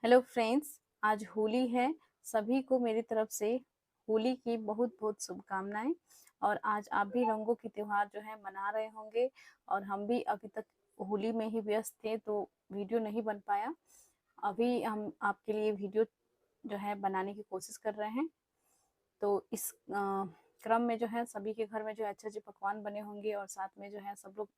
Hello friends, आज होली है। सभी को मेरी तरफ से होली की बहुत बहुत शुभकामनाएं। और आज आप भी रंगों की त्योहार जो है मना रहे होंगे। और हम भी अभी तक होली में ही व्यस्त थे तो वीडियो नहीं बन पाया। अभी हम आपके लिए वीडियो जो है बनाने की कोशिश कर रहे हैं। तो इस क्रम में जो है सभी के घर में जो है अच्छे अच्छे पकवान बने होंगे और साथ में जो है सब लोग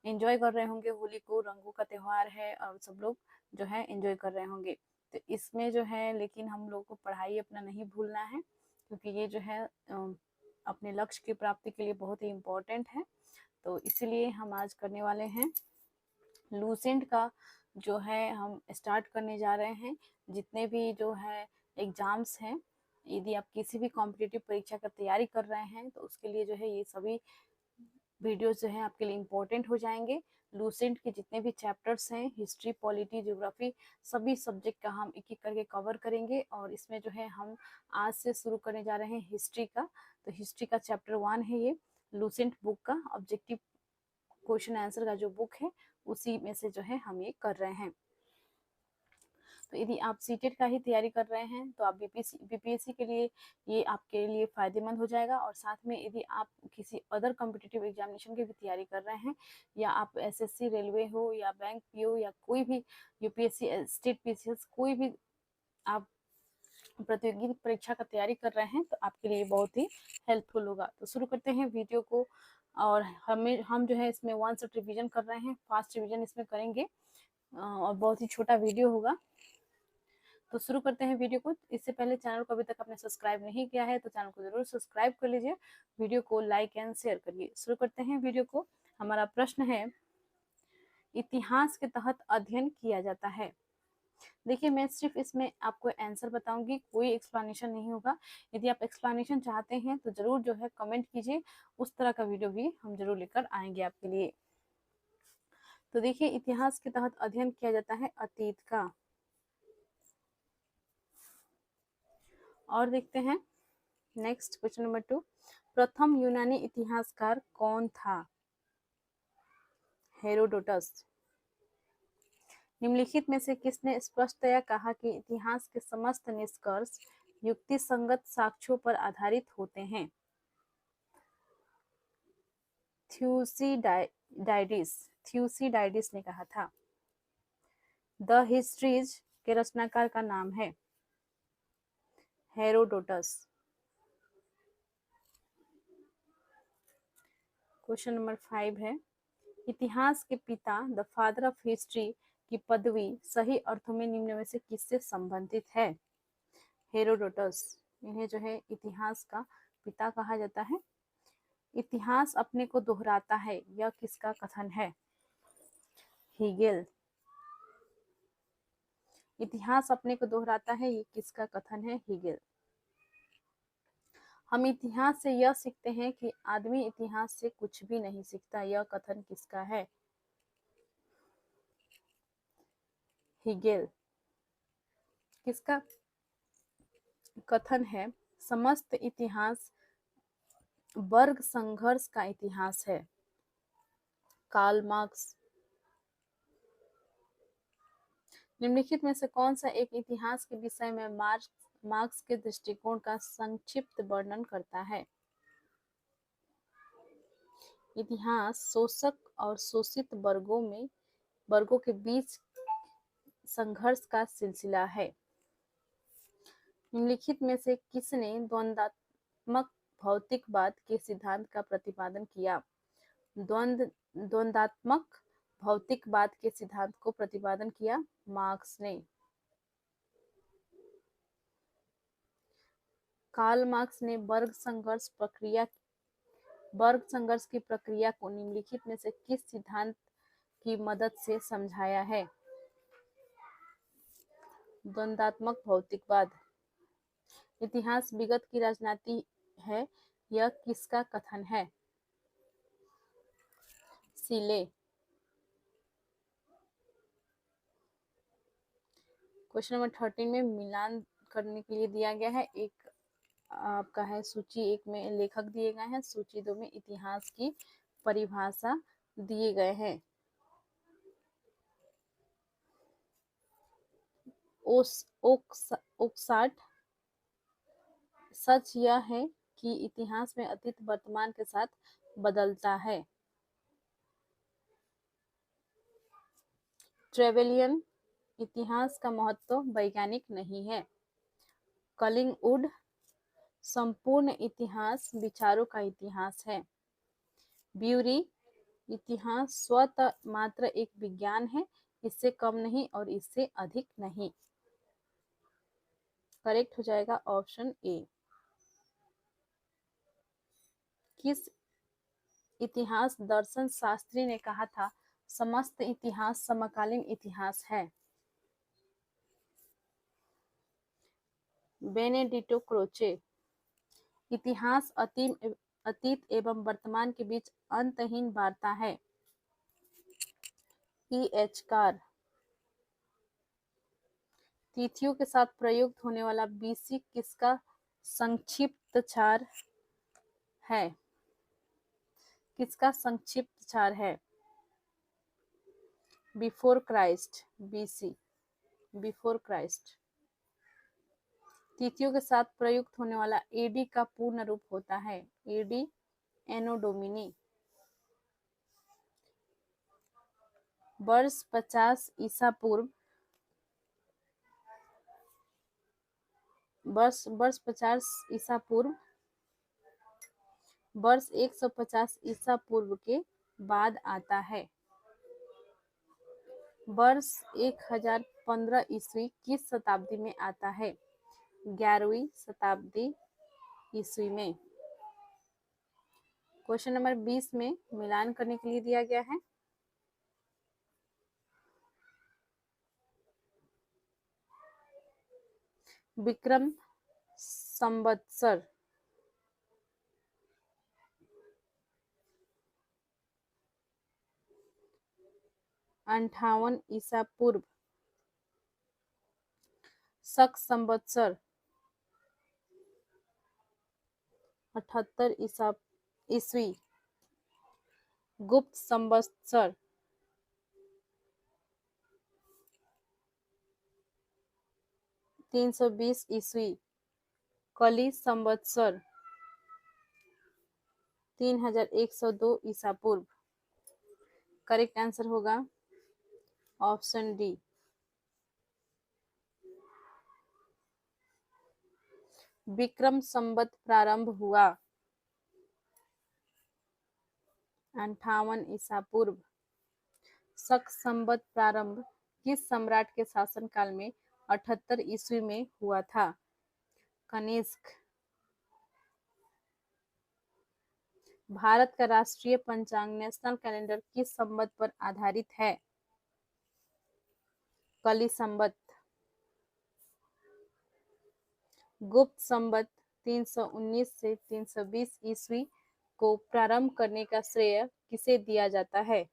एंजॉय कर रहे होंगे। होली को रंगों का त्योहार है और सब लोग जो है एंजॉय कर रहे होंगे। तो इसमें जो है लेकिन हम लोग को पढ़ाई अपना नहीं भूलना है, क्योंकि ये जो है अपने लक्ष्य की प्राप्ति के लिए बहुत ही इम्पोर्टेंट है। तो इसीलिए हम आज करने वाले हैं लूसेंट का जो है हम स्टार्ट करने जा रहे हैं। जितने भी जो है एग्जाम्स हैं, यदि आप किसी भी कॉम्पिटिटिव परीक्षा का तैयारी कर रहे हैं तो उसके लिए जो है ये सभी वीडियोस जो हैं आपके लिए इम्पोर्टेंट हो जाएंगे। लूसेंट के जितने भी चैप्टर्स हैं, हिस्ट्री, पॉलिटी, ज्योग्राफी, सभी सब्जेक्ट का हम एक एक करके कवर करेंगे। और इसमें जो है हम आज से शुरू करने जा रहे हैं हिस्ट्री का। तो हिस्ट्री का चैप्टर 1 है ये, लूसेंट बुक का ऑब्जेक्टिव क्वेश्चन आंसर का जो बुक है उसी में से जो है हम ये कर रहे हैं। तो यदि आप सीटेट का ही तैयारी कर रहे हैं तो आप बीपीएससी के लिए ये आपके लिए फायदेमंद हो जाएगा। और साथ में यदि आप किसी अदर कॉम्पिटिटिव एग्जामिनेशन की भी तैयारी कर रहे हैं, या आप एसएससी, रेलवे हो या बैंक पीओ या कोई भी यूपीएससी, स्टेट पीसीएस, कोई भी आप प्रतियोगी परीक्षा का तैयारी कर रहे हैं तो आपके लिए बहुत ही हेल्पफुल होगा। तो शुरू करते हैं वीडियो को। और हम जो है इसमें वन सेट रिविजन कर रहे हैं, फास्ट रिविजन इसमें करेंगे और बहुत ही छोटा वीडियो होगा। तो शुरू करते हैं वीडियो को। इससे पहले चैनल को अभी तक आपने सब्सक्राइब नहीं किया है तो चैनल को जरूर सब्सक्राइब कर लीजिए, वीडियो को लाइक एंड शेयर करिए। शुरू करते हैं वीडियो को। हमारा प्रश्न है, इतिहास के तहत अध्ययन किया जाता है। देखिए, मैं सिर्फ इसमें आपको आंसर बताऊंगी, कोई एक्सप्लेनेशन नहीं होगा। यदि आप एक्सप्लेनेशन चाहते हैं तो जरूर जो है कमेंट कीजिए, उस तरह का वीडियो भी हम जरूर लेकर आएंगे आपके लिए। तो देखिए, इतिहास के तहत अध्ययन किया जाता है अतीत का। और देखते हैं नेक्स्ट क्वेश्चन नंबर 2, प्रथम यूनानी इतिहासकार कौन था? हेरोडोटस। निम्नलिखित में से किसने स्पष्टतया कहा कि इतिहास के समस्त निष्कर्ष युक्ति संगत साक्ष्यों पर आधारित होते हैं? थ्यूसिडाइडिस ने कहा था। द हिस्ट्रीज के रचनाकार का नाम है हेरोडोटस। क्वेश्चन नंबर 5 है, इतिहास के पिता, द फादर ऑफ हिस्ट्री की पदवी सही अर्थों में निम्न में से किससे संबंधित है? हेरोडोटस। इन्हें जो है इतिहास का पिता कहा जाता है। इतिहास अपने को दोहराता है, यह किसका कथन है? हीगेल। इतिहास अपने को दोहराता है, ये किसका कथन है? हीगेल। हम इतिहास से यह सीखते हैं कि आदमी इतिहास से कुछ भी नहीं सीखता, यह कथन किसका है? हीगेल। किसका कथन है? समस्त इतिहास वर्ग संघर्ष का इतिहास है। Karl Marx. निम्नलिखित में से कौन सा एक इतिहास के विषय में मार्क्स के दृष्टिकोण का संक्षिप्त वर्णन करता है? इतिहास शोषक और शोषित वर्गों के बीच संघर्ष का सिलसिला है। निम्नलिखित में से किसने द्वंद्वात्मक भौतिकवाद के सिद्धांत का प्रतिपादन किया? द्वंद्वात्मक भौतिकवाद के सिद्धांत को प्रतिपादन किया मार्क्स ने। कार्ल मार्क्स ने वर्ग संघर्ष की प्रक्रिया को निम्नलिखित में से किस सिद्धांत की मदद से समझाया है? द्वंद्वात्मक भौतिकवाद। इतिहास विगत की राजनीति है, यह किसका कथन है? सीले। क्वेश्चन नंबर 13 में मिलान करने के लिए दिया गया है। एक आपका है सूची 1 में लेखक दिए गए हैं, सूची 2 में इतिहास की परिभाषा दिए गए हैं। ओक्साट। सच यह है कि इतिहास में अतीत वर्तमान के साथ बदलता है। ट्रेवेलियन, इतिहास का महत्व वैज्ञानिक नहीं है। कलिंगवुड, संपूर्ण इतिहास विचारों का इतिहास है। ब्यूरी, इतिहास स्वतः मात्र एक विज्ञान है, इससे कम नहीं और इससे अधिक नहीं। करेक्ट हो जाएगा ऑप्शन ए। किस इतिहास दर्शन शास्त्री ने कहा था समस्त इतिहास समकालीन इतिहास है? Benedetto Croce. इतिहास अतीत एवं वर्तमान के बीच अंतहीन वार्ता है। E.H. कार। तिथियों के साथ प्रयुक्त होने वाला BC किसका संक्षिप्तचार है? किसका संक्षिप्तचार है? Before Christ, BC, before Christ. तिथियों के साथ प्रयुक्त होने वाला AD का पूर्ण रूप होता है AD एनो डोमिनी। वर्ष 50 ईसा पूर्व, वर्ष 50 ईसा पूर्व, वर्ष 150 ईसा पूर्व के बाद आता है। वर्ष 1015 ईस्वी किस शताब्दी में आता है? 11वीं शताब्दी ईस्वी में। क्वेश्चन नंबर 20 में मिलान करने के लिए दिया गया है। विक्रम संवत्सर 58 ईसा पूर्व, शक संवत्सर 78 ईस्वी, गुप्त संवत्सर 320 ईस्वी, कली संवत्सर 3102 ईसा पूर्व। करेक्ट आंसर होगा ऑप्शन डी। विक्रम संवत प्रारंभ हुआ 58 ईसा पूर्व। शक संवत प्रारंभ किस सम्राट के शासनकाल में 78 ईस्वी में हुआ था? कनिष्क। भारत का राष्ट्रीय पंचांग नेशनल कैलेंडर किस संवत पर आधारित है? कली संवत। गुप्त संवत 319 से 320 ईस्वी को प्रारंभ करने का श्रेय किसे दिया जाता है?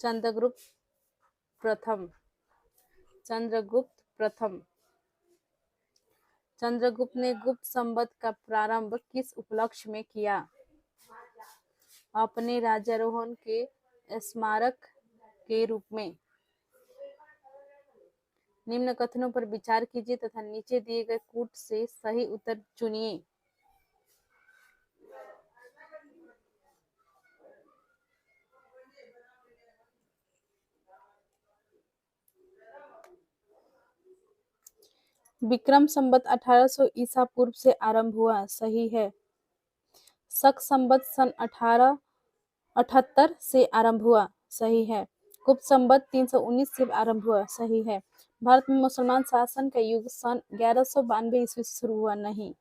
चंद्रगुप्त प्रथम। चंद्रगुप्त प्रथम। चंद्रगुप्त ने गुप्त संवत का प्रारंभ किस उपलक्ष्य में किया? अपने राज्यारोहण के स्मारक के रूप में। निम्न कथनों पर विचार कीजिए तथा नीचे दिए गए कूट से सही उत्तर चुनिए। विक्रम संवत 1800 ईसा पूर्व से आरंभ हुआ, सही है। शक संवत सन 1878 से आरंभ हुआ, सही है। गुप्त संवत 319 से आरंभ हुआ, सही है। भारत में मुसलमान शासन का युग सन 1192 ईस्वी से शुरू हुआ, नहीं।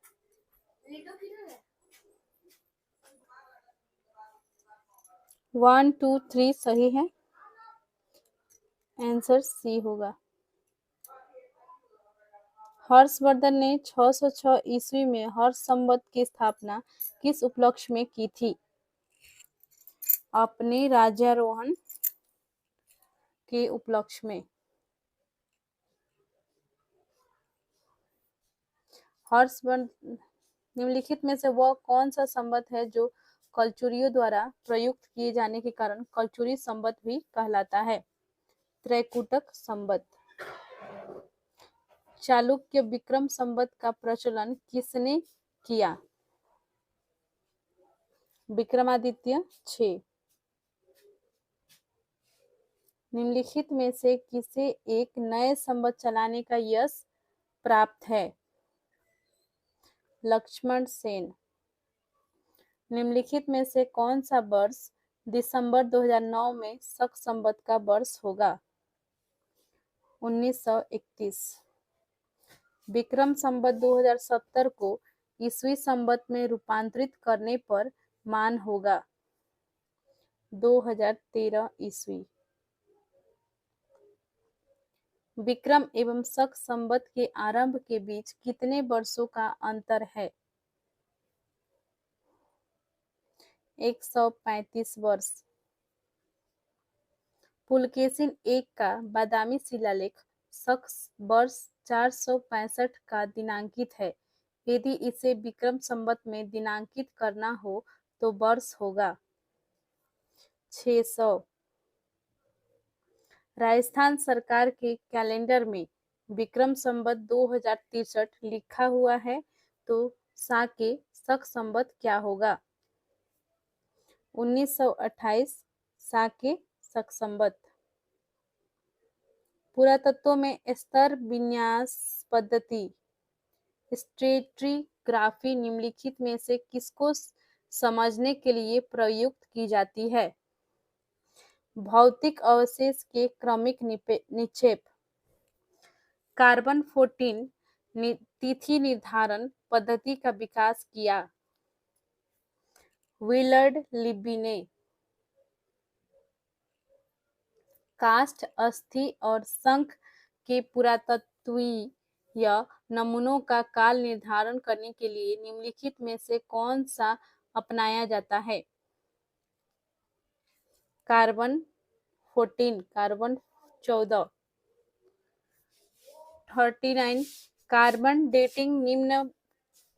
1 2 3 सही है। आंसर सी होगा। हर्षवर्धन ने 606 ईस्वी में हर्ष संवत की स्थापना किस उपलक्ष्य में की थी? अपने राज्यारोहण के उपलक्ष्य में। हर्षवर्धन निम्नलिखित में से वह कौन सा संवत है जो कलचुरियों द्वारा प्रयुक्त किए जाने के कारण कलचुरी संवत भी कहलाता है? त्रैकुटक संवत। चालुक्य विक्रम संवत का प्रचलन किसने किया? विक्रमादित्य 6। निम्नलिखित में से किसे एक नए संवत चलाने का यश प्राप्त है? लक्ष्मण सेन। निम्नलिखित में से कौन सा वर्ष दिसंबर 2009 में शक संवत का वर्ष होगा? 1931। विक्रम संवत 2070 को ईस्वी संवत में रूपांतरित करने पर मान होगा? 2013 ईस्वी। विक्रम एवं शक संवत के आरंभ के बीच कितने वर्षों का अंतर है? 135 वर्ष। पुलकेशिन एक का बादामी शिलालेख शक वर्ष 465 का दिनांकित है। यदि इसे विक्रम संवत में दिनांकित करना हो तो वर्ष होगा? 600। राजस्थान सरकार के कैलेंडर में विक्रम संवत 2063 लिखा हुआ है तो साके शक संवत क्या होगा? 1928 साके शक संवत। पुरातत्व में स्तर विन्यास पद्धति स्ट्रेटिग्राफी निम्नलिखित में से किसको समझने के लिए प्रयुक्त की जाती है? भौतिक अवशेष के क्रमिक निक्षेप। कार्बन 14 तिथि निर्धारण पद्धति का विकास किया? विलर्ड लिब्बी ने। काष्ठ, अस्थि और शंख के पुरातत्वीय नमूनों का काल निर्धारण करने के लिए निम्नलिखित में से कौन सा अपनाया जाता है? Carbon 14, carbon 14। 39 कार्बन डेटिंग निम्न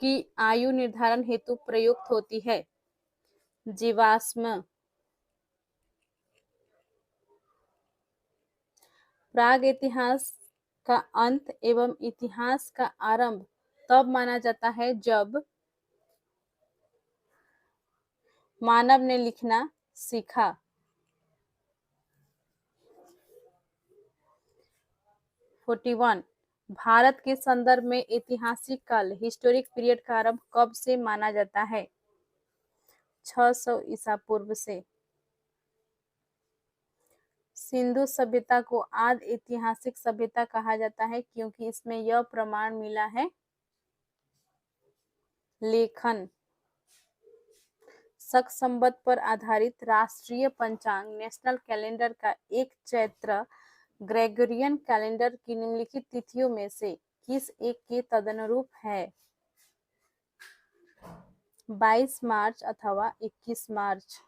की आयु निर्धारण हेतु प्रयुक्त होती है? जीवाश्म। प्राग इतिहास का अंत एवं इतिहास का आरंभ तब माना जाता है जब मानव ने लिखना सीखा। 41 भारत के संदर्भ में ऐतिहासिक काल हिस्टोरिक पीरियड का आरंभ कब से माना जाता है? 600 ईसा पूर्व से। सिंधु सभ्यता को आदि ऐतिहासिक सभ्यता कहा जाता है क्योंकि इसमें यह प्रमाण मिला है? लेखन। शक संवत पर आधारित राष्ट्रीय पंचांग नेशनल कैलेंडर का एक चैत्र ग्रेगोरियन कैलेंडर की निम्नलिखित तिथियों में से किस एक के तदनुरूप है? 22 मार्च अथवा 21 मार्च।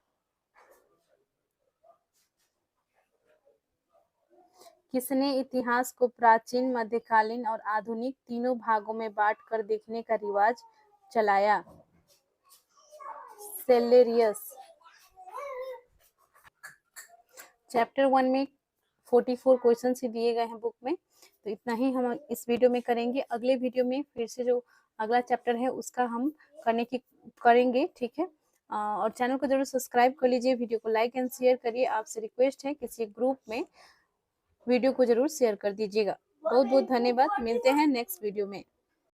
किसने इतिहास को प्राचीन, मध्यकालीन और आधुनिक तीनों भागों में बांटकर देखने का रिवाज चलाया? सेलेरियस। चैप्टर 1 में 44 क्वेश्चन ही दिए गए हैं बुक में, तो इतना ही हम इस वीडियो में करेंगे। अगले वीडियो में फिर से जो अगला चैप्टर है उसका हम करेंगे, ठीक है। और चैनल को जरूर सब्सक्राइब कर लीजिए, वीडियो को लाइक एंड शेयर करिए। आपसे रिक्वेस्ट है किसी ग्रुप में वीडियो को जरूर शेयर कर दीजिएगा। बहुत बहुत धन्यवाद, मिलते हैं नेक्स्ट वीडियो में।